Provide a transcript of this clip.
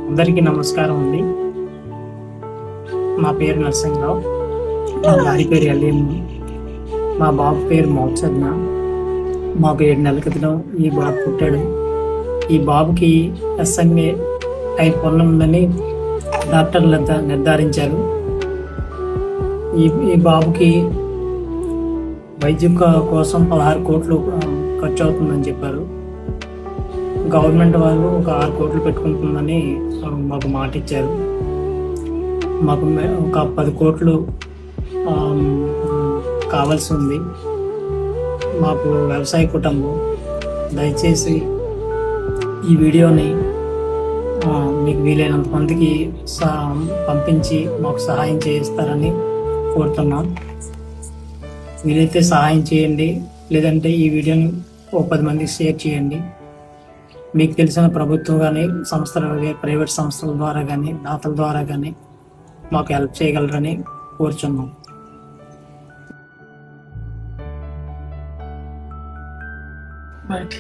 అందరికీ నమస్కారం అండి. మా పేరు నరసింహరావు, మా డాడీ పేరు అలీం, మా బాబు పేరు మోక్షజ్ఞ. మాకు 7 నెలల క్రితం ఈ బాబు పుట్టాడు. ఈ బాబుకి SMA టైప్ 1 ఉందని డాక్టర్లు నిర్ధారించారు. ఈ బాబుకి వైద్యం కోసం 16 కోట్లు ఖర్చు అవుతుందని చెప్పారు. గవర్నమెంట్ వాళ్ళు ఒక 6 కోట్లు పెట్టుకుంటుందని మాకు మాట ఇచ్చారు. మాకు ఒక 10 కోట్లు కావాల్సి ఉంది. మాకు వ్యవసాయ కుటుంబం. దయచేసి ఈ వీడియోని మీకు వీలైనంత మందికి పంపించి మాకు సహాయం చేస్తారని కోరుతున్నాం. వీలైతే సహాయం చేయండి, లేదంటే ఈ వీడియోని 10 మందికి షేర్ చేయండి. మీకు తెలిసిన ప్రభుత్వం కానీ సంస్థలు, ప్రైవేట్ సంస్థల ద్వారా కానీ, దాతల ద్వారా కానీ మాకు హెల్ప్ చేయగలరని కోరుచున్నాం. Right.